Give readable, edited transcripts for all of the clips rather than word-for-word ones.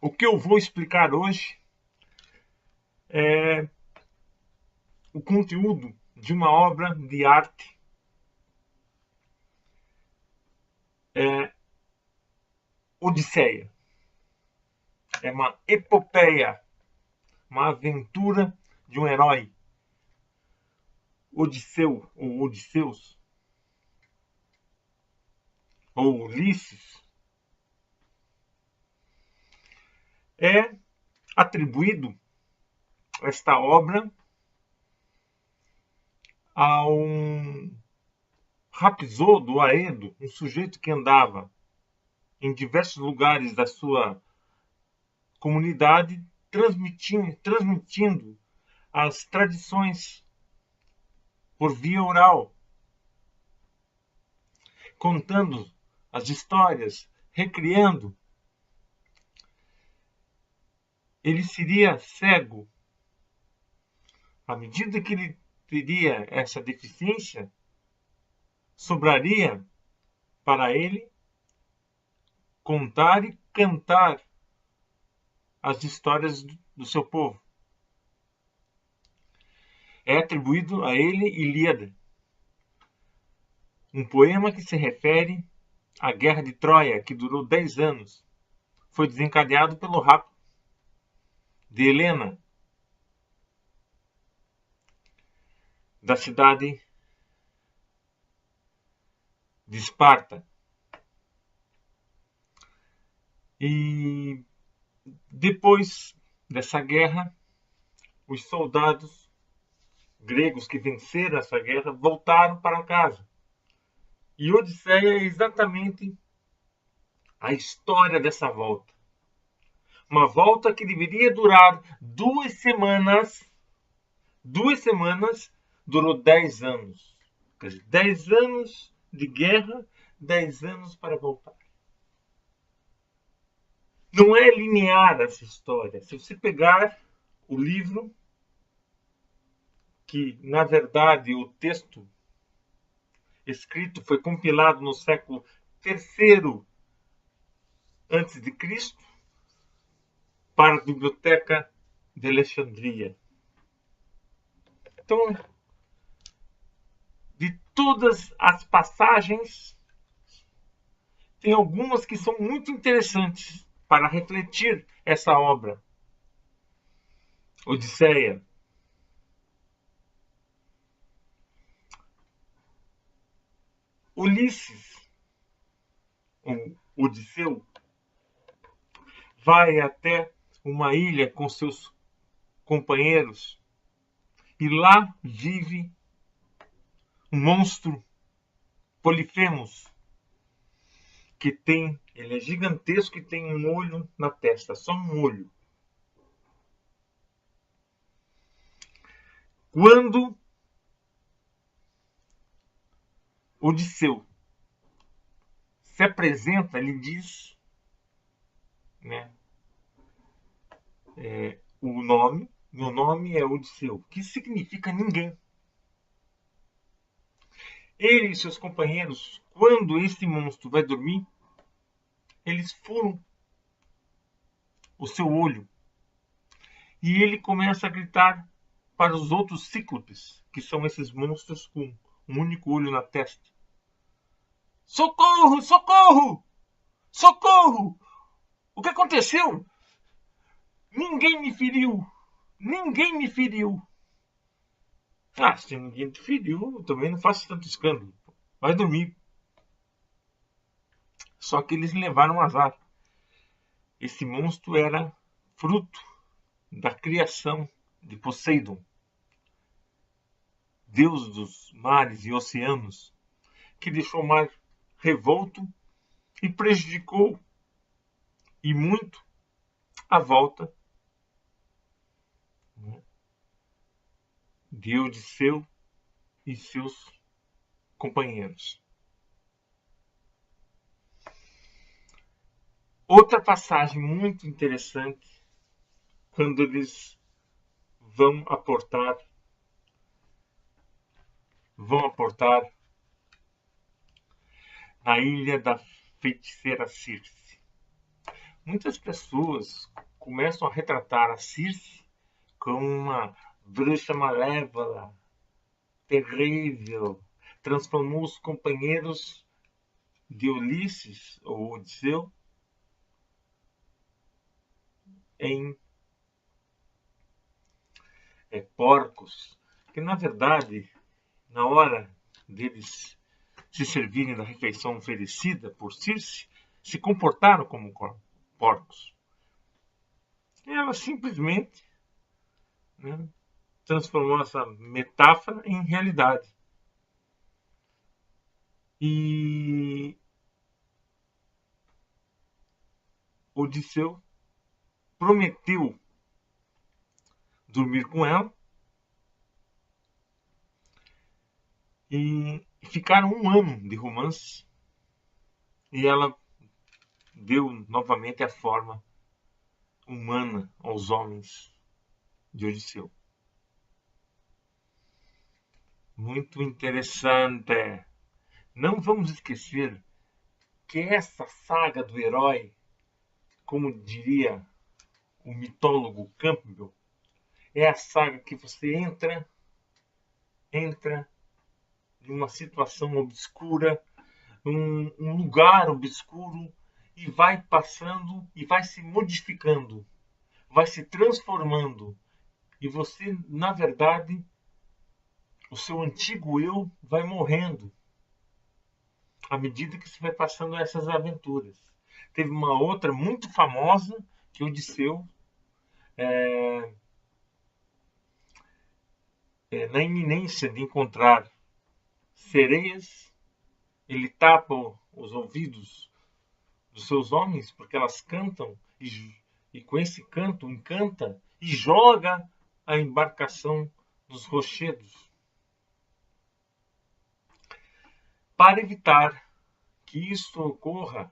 O que eu vou explicar hoje é o conteúdo de uma obra de arte Odisseia. É uma epopeia, uma aventura de um herói, Odisseu, ou Odisseus, ou Ulisses. É atribuído esta obra a um rapsodo Aedo, um sujeito que andava em diversos lugares da sua comunidade, transmitindo as tradições por via oral, contando as histórias, recriando. Ele seria cego. À medida que ele teria essa deficiência, sobraria para ele contar e cantar as histórias do seu povo. É atribuído a ele Ilíada, um poema que se refere à Guerra de Troia, que durou 10 anos. Foi desencadeado pelo rapto de Helena, da cidade de Esparta. E depois dessa guerra, os soldados gregos que venceram essa guerra voltaram para casa. E Odisseia é exatamente a história dessa volta. Uma volta que deveria durar 2 semanas. 2 semanas durou 10 anos. Quer dizer, 10 anos de guerra, 10 anos para voltar. Não é linear essa história. Se você pegar o livro, que na verdade o texto escrito foi compilado no século III antes de Cristo para a Biblioteca de Alexandria. Então, de todas as passagens, tem algumas que são muito interessantes para refletir essa obra. Odisseia. Ulisses, o Odisseu, vai até uma ilha com seus companheiros e lá vive um monstro, Polifemos, ele é gigantesco e tem um olho na testa, só um olho. Quando Odisseu se apresenta, ele diz, né, meu nome é Odisseu, que significa ninguém. Ele e seus companheiros, quando esse monstro vai dormir, eles furam o seu olho. E ele começa a gritar para os outros cíclopes, que são esses monstros com um único olho na testa. Socorro! Socorro! Socorro! O que aconteceu? Ninguém me feriu! Ninguém me feriu! Ah, se ninguém te feriu, também não faça tanto escândalo. Vai dormir. Só que eles levaram azar. Esse monstro era fruto da criação de Poseidon, deus dos mares e oceanos, que deixou o mar revolto e prejudicou e muito a volta de Odisseu e seus companheiros. Outra passagem muito interessante, quando eles vão aportar na ilha da feiticeira Circe. Muitas pessoas começam a retratar a Circe como uma bruxa malévola, terrível, transformou os companheiros de Ulisses, ou Odisseu, em porcos, que na verdade, na hora deles se servirem da refeição oferecida por Circe, se comportaram como porcos. E ela simplesmente, né, transformou essa metáfora em realidade. E Odisseu prometeu dormir com ela e ficaram um ano de romance e ela deu novamente a forma humana aos homens de Odisseu. Muito interessante. Não vamos esquecer que essa saga do herói, como diria o mitólogo Campbell, é a saga que você entra em uma situação obscura, um lugar obscuro e vai passando e vai se modificando, vai se transformando. E você, na verdade, o seu antigo eu vai morrendo à medida que você vai passando essas aventuras. Teve uma outra muito famosa que Odisseu, na iminência de encontrar sereias, ele tapa os ouvidos dos seus homens porque elas cantam e com esse canto encanta e joga a embarcação nos rochedos. Para evitar que isso ocorra,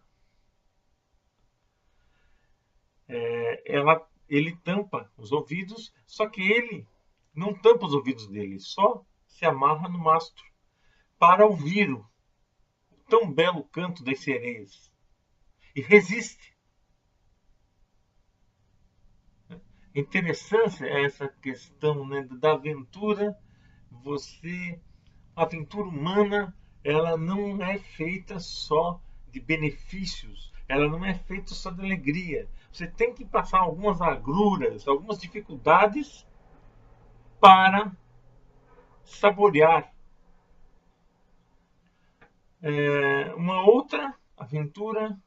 ele tampa os ouvidos, só que ele não tampa os ouvidos dele, só se amarra no mastro para ouvir o tão belo canto das sereias. E resiste. Interessante essa questão, né, da aventura. A aventura humana, ela não é feita só de benefícios, ela não é feita só de alegria. Você tem que passar algumas agruras, algumas dificuldades para saborear. Uma outra aventura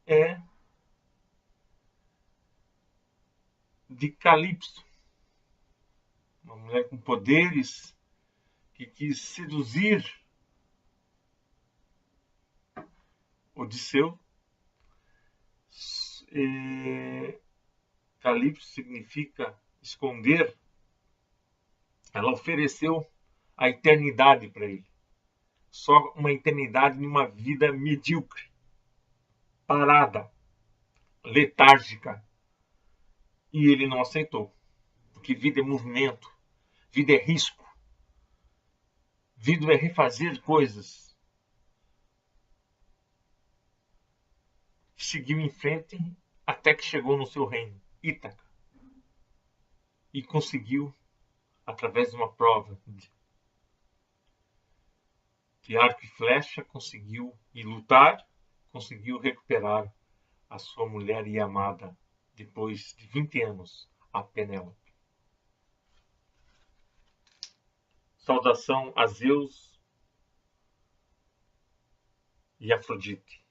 é de Calypso, uma mulher com poderes que quis seduzir Odisseu. Calypso significa esconder. Ela ofereceu a eternidade para ele. Só uma eternidade numa vida medíocre, parada, letárgica. E ele não aceitou. Porque vida é movimento, vida é risco, vida é refazer coisas. Seguiu em frente até que chegou no seu reino, Ítaca. E conseguiu, através de uma prova de arco e flecha, conseguiu e lutar, conseguiu recuperar a sua mulher e amada depois de 20 anos, a Penélope. Saudação a Zeus e Afrodite.